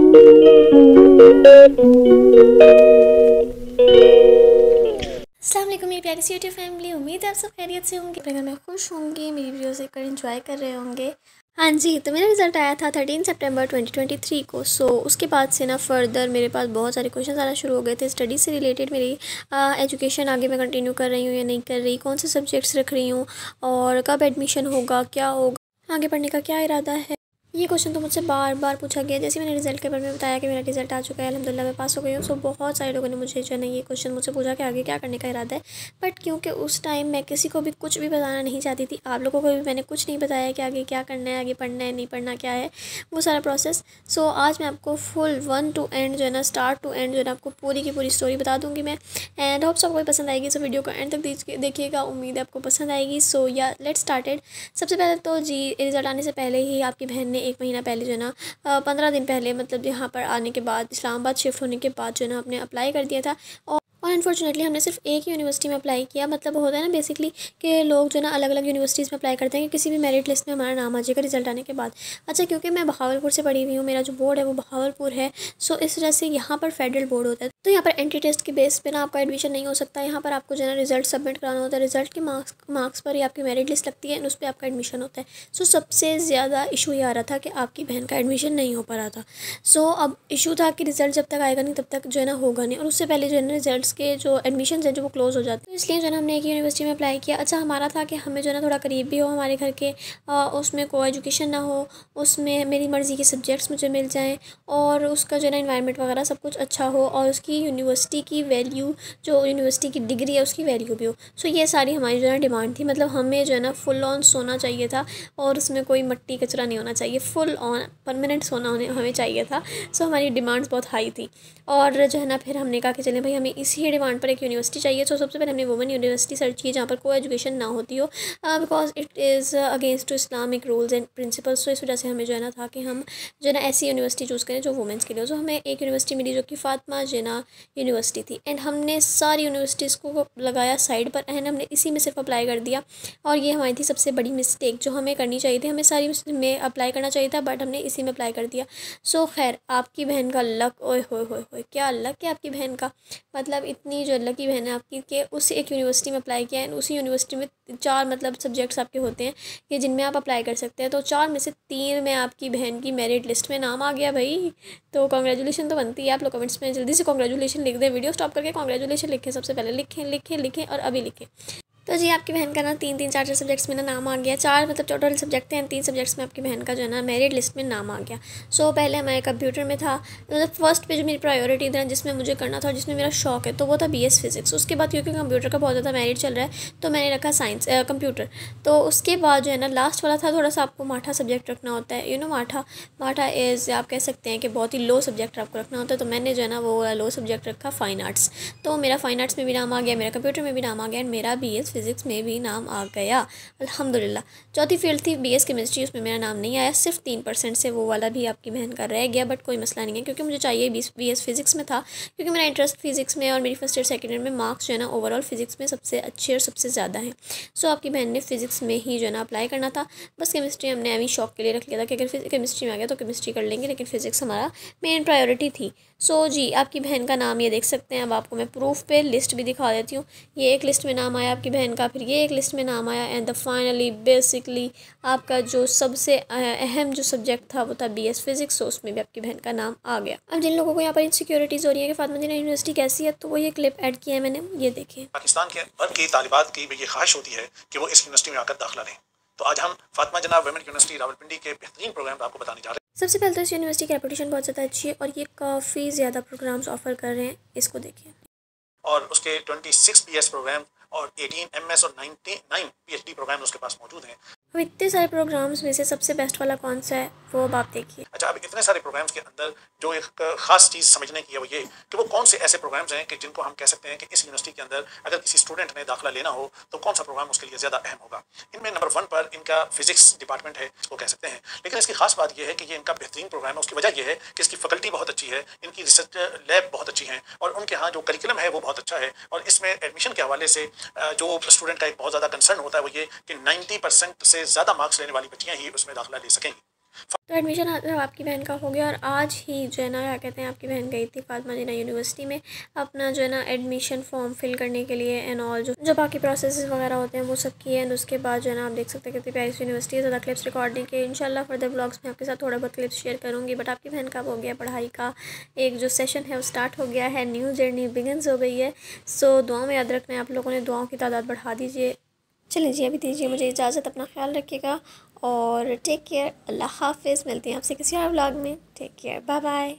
अस्सलाम वालेकुम मेरी प्यारी सी यूट्यूब फैमिली। उम्मीद है आप सब खैरियत से होंगे, अपने घर में खुश होंगे, मेरी वीडियो देखकर एंजॉय कर रहे होंगे। हाँ जी, तो मेरा रिज़ल्ट आया था 13 सितंबर 2023 को। उसके बाद से ना फर्दर मेरे पास बहुत सारे क्वेश्चन आना शुरू हो गए थे स्टडी से रिलेटेड। मेरी एजुकेशन आगे मैं कंटिन्यू कर रही हूँ या नहीं कर रही, कौन से सब्जेक्ट्स रख रही हूँ और कब एडमिशन होगा, क्या होगा, आगे पढ़ने का क्या इरादा है। ये क्वेश्चन तो मुझसे बार बार पूछा गया। जैसे मैंने रिज़ल्ट के बारे में बताया कि मेरा रिज़ल्ट आ चुका है, अल्हम्दुलिल्लाह मैं पास हो गई हूँ। सो बहुत सारे लोगों ने मुझे जो है ना ये क्वेश्चन मुझसे पूछा कि आगे क्या करने का इरादा है। बट क्योंकि उस टाइम मैं किसी को भी कुछ भी बताना नहीं चाहती थी, आप लोगों को भी मैंने कुछ नहीं बताया कि आगे क्या करना है, आगे पढ़ना है नहीं पढ़ना क्या है, वो सारा प्रोसेस। सो आज मैं आपको फुल वन टू एंड जो है ना, स्टार्ट टू एंड जो है ना, आपको पूरी की पूरी स्टोरी बता दूँगी मैं। एंड होप सबको पसंद आएगी। सो वीडियो को एंड तक देखिएगा, उम्मीद है आपको पसंद आएगी। सो या लेट्स स्टार्टेड। सबसे पहले तो जी, रिज़ल्ट आने से पहले ही आपकी बहन ने 1 महीना पहले जो है ना, 15 दिन पहले, मतलब यहाँ पर आने के बाद, इस्लामाबाद शिफ्ट होने के बाद जो है ना, आपने अप्लाई कर दिया था। और अनफॉर्चुनेटली हमने सिर्फ एक ही यूनिवर्सिटी में अप्लाई किया। मतलब होता है ना बेसिकली कि लोग जो है ना अलग अलग यूनिवर्सिटीज़ में अप्लाई करते हैं कि किसी भी मेरिट लिस्ट में हमारा नाम आ जाएगा रिजल्ट आने के बाद। अच्छा, क्योंकि मैं बहावलपुर से पढ़ी हुई हूँ, मेरा जो बोर्ड है वो बहावलपुर है। सो इस वजह से यहाँ पर फेडरल बोर्ड होता है, तो यहाँ पर एंट्री टेस्ट के बेस पे ना आपका एडमिशन नहीं हो सकता। यहाँ पर आपको जो है ना रिजल्ट सबमिट कराना होता है, रिजल्ट के मार्क्स पर ही आपकी मेरिट लिस्ट लगती है, उस पर आपका एडमिशन होता है। सो सबसे ज़्यादा इशू ये आ रहा था कि आपकी बहन का एडमिशन नहीं हो पा रहा था। सो अब इशू था कि रिजल्ट जब तक आएगा नहीं तब तक जो है ना होगा नहीं, और उससे पहले जो है ना रिजल्ट्स के जो एडमिशन है जो वो क्लोज हो जाते हैं। तो इसलिए जो है ना हमने एक यूनिवर्सिटी में अप्लाई किया। अच्छा, हमारा था कि हमें जो है ना थोड़ा करीब भी हो हमारे घर के, उसमें को एजुकेशन ना हो, उसमें मेरी मर्ज़ी के सब्जेक्ट्स मुझे मिल जाएँ, और उसका जो है ना इन्वायरमेंट वगैरह सब कुछ अच्छा हो, और उसकी यूनिवर्सिटी की वैल्यू, जो यूनिवर्सिटी की डिग्री है उसकी वैल्यू भी हो। सो ये सारी हमारी जो है ना डिमांड थी। मतलब हमें जो है ना फुल ऑन सोना चाहिए था, और उसमें कोई मट्टी कचरा नहीं होना चाहिए, फुल ऑन परमानेंट सोना हमें चाहिए था। सो हमारी डिमांड्स बहुत हाई थी। और जो है ना फिर हमने कहा कि चलें भाई, हमें इसी डिमांड पर एक यूनिवर्सिटी चाहिए। तो सबसे पहले हमने वुमेन यूनिवर्सिटी सर्च की जहाँ पर को एजुकेशन ना होती हो, because it is against to Islamic rules and principles. तो इस वजह से हमें जो है ना था कि हम जो है ना ऐसी यूनिवर्सिटी चूज़ करें जो वुमेंस के लिए हो। तो हमें एक यूनिवर्सिटी मिली जो कि फातिमा जिन्ना यूनिवर्सिटी थी। एंड हमने सारी यूनिवर्सिटीज़ को लगाया साइड पर, एंड हमने इसी में सिर्फ अप्लाई कर दिया। और ये हमारी थी सबसे बड़ी मिस्टेक जो हमें करनी चाहिए थी। हमें सारी में अप्लाई करना चाहिए था, बट हमने इसी में अप्लाई कर दिया। सो खैर, आपकी बहन का लक, ओए होए क्या लक है आपकी बहन का। मतलब इतनी जो लकी बहन है आपकी कि उस एक यूनिवर्सिटी में अप्लाई किया है। उसी यूनिवर्सिटी में 4 मतलब सब्जेक्ट्स आपके होते हैं कि जिनमें आप अप्लाई कर सकते हैं। तो 4 में से 3 में आपकी बहन की मेरिट लिस्ट में नाम आ गया भाई। तो कॉन्ग्रेचुलेशन तो बनती है। आप लोग कमेंट्स में जल्दी से कॉन्ग्रेचुलेशन लिख दें, वीडियो स्टॉप करके कॉन्ग्रेचुलेशन लिखें, सबसे पहले लिखें लिखें लिखें और अभी लिखें। तो जी, आपकी बहन का ना 3 4 सब्जेक्ट्स में ना नाम आ गया। 4 मतलब टोटल सब्जेक्ट थे, 3 सब्जेक्ट्स में आपकी बहन का जो है ना मेरिट लिस्ट में नाम आ गया। सो पहले हमारे कंप्यूटर में था, मतलब फर्स्ट पे जो मेरी प्रायोरिटी था, जिसमें मुझे करना था और जिसमें मेरा शौक है, तो वो था BS फिजिक्स। उसके बाद क्योंकि कंप्यूटर का बहुत ज़्यादा मेरिट चल रहा है तो मैंने रखा साइंस कंप्यूटर। तो उसके बाद जो है ना लास्ट वाला था, थोड़ा सा आपको माठा सब्जेक्ट रखना होता है। माठा इज़, आप कह सकते हैं कि बहुत ही लो सब्जेक्ट आपको रखना होता है। तो मैंने जो है ना वो लो सब्जेक्ट रखा फाइन आर्ट्स। तो मेरा फाइन आर्ट्स में भी नाम आ गया, मेरा कंप्यूटर में भी नाम आ गया, एंड मेरा BS फिजिक्स में भी नाम आ गया अल्हम्दुलिल्लाह। चौथी फील्ड थी BS केमिस्ट्री, उसमें मेरा नाम नहीं आया, सिर्फ 3% से वो वाला भी आपकी बहन का रह गया। बट कोई मसला नहीं है, क्योंकि मुझे चाहिए BS फिजिक्स में था, क्योंकि मेरा इंटरेस्ट फिजिक्स में, और मेरी फर्स्ट ईयर सेकेंड ईयर में मार्क्स जो है ना ओवरऑल फिजिक्स में सबसे अच्छे और सबसे ज़्यादा हैं। सो आपकी बहन ने फिजिक्स में ही जो है ना अप्लाई करना था। बस केमिस्ट्री हमने अभी शौक के लिए रख लिया था कि अगर केमिस्ट्री में आ गया तो केमिस्ट्री कर लेंगे, लेकिन फिजिक्स हमारा मेन प्रायोरिटी थी। सो जी, आपकी बहन का नाम ये देख सकते हैं। अब आपको मैं प्रूफ पे लिस्ट भी दिखा देती हूँ। ये एक लिस्ट में नाम आया आपकी बहन का, फिर ये एक लिस्ट में नाम आया, एंड द फाइनली बेसिकली आपका जो सबसे अहम जो सब्जेक्ट था वो था BS फिजिक्स। तो उसमें भी आपकी बहन का नाम आ गया। अब जिन लोगों को यहाँ पर इनसिक्योरिटीज़ हो रही है कि फातिमा जिन्ना यूनिवर्सिटी कैसी है, तो वो ये क्लिप ऐड किया है मैंने, ये देखें। पाकिस्तान के भर की तालिबात की भी ये ख्वाहिश होती है कि वो इस यूनिवर्सिटी में आकर दाखिला लें। तो आज हम फातिमा जिन्ना वुमेन यूनिवर्सिटी रावलपिंडी के बेहतरीन प्रोग्राम आपको बताने जा रहे हैं। सबसे पहले तो इस यूनिवर्सिटी की रेपुटेशन बहुत ज़्यादा अच्छी है, और ये काफ़ी ज़्यादा प्रोग्राम्स ऑफर कर रहे हैं, इसको देखिए। और उसके 26 BS प्रोग्राम और 18 MS और 99 PhD प्रोग्राम उसके पास मौजूद हैं। अब इतने सारे प्रोग्राम्स में से सबसे बेस्ट वाला कौन सा है, वो अब आप देखिए। अच्छा, अब इतने सारे प्रोग्राम्स के अंदर जो एक खास चीज़ समझने की है वो ये कि वो कौन से ऐसे प्रोग्राम्स हैं कि जिनको हम कह सकते हैं कि इस यूनिवर्सिटी के अंदर अगर किसी स्टूडेंट ने दाखिला लेना हो तो कौन सा प्रोग्राम उसके लिए ज़्यादा अहम होगा। इनमें नंबर 1 पर इनका फिजिक्स डिपार्टमेंट है, इसको कह सकते हैं। लेकिन इसकी खास बात यह है कि ये इनका बेहतरीन प्रोग्राम है। उसकी वजह यह है कि इसकी फैकल्टी बहुत अच्छी है, इनकी रिसर्च लैब बहुत अच्छी हैं, और उनके यहाँ जो करिकुलम है वो बहुत अच्छा है। और इसमें एडमिशन के हवाले से जो स्टूडेंट का एक बहुत ज़्यादा कंसर्न होता है वो ये कि 90% से ज़्यादा मार्क्स लेने वाली बच्चियाँ ही उसमें दाखिला ले सकेंगी। तो एडमिशन आपकी बहन का हो गया और आज ही जो है ना क्या कहते हैं आपकी बहन गई थी फातिमा जिन्ना यूनिवर्सिटी में अपना जो है ना एडमिशन फॉर्म फिल करने के लिए एंड ऑल जो बाकी प्रोसेस वगैरह होते हैं वो सब किए एंड उसके बाद जो है ना आप देख सकते हैं कितनी प्यारी यूनिवर्सिटी है। ज़्यादा क्लिप्स रिकॉर्ड नहीं किए, इंशाल्लाह फर्दर ब्लॉग्स में आपके साथ थोड़ा बहुत क्लिप्स शेयर करूँगी। बट आपकी बहन का हो गया पढ़ाई का एक जो सेशन है वो स्टार्ट हो गया है, न्यू जर्नी बिगिनस हो गई है। सो दुआ में याद रखना है आप लोगों ने, दुआओं की तादाद बढ़ा दीजिए। चलिए जी अभी दीजिए मुझे इजाज़त, अपना ख्याल रखिएगा और टेक केयर। अल्लाह हाफिज़, मिलती हैं आपसे किसी और व्लॉग में। Take care, bye bye.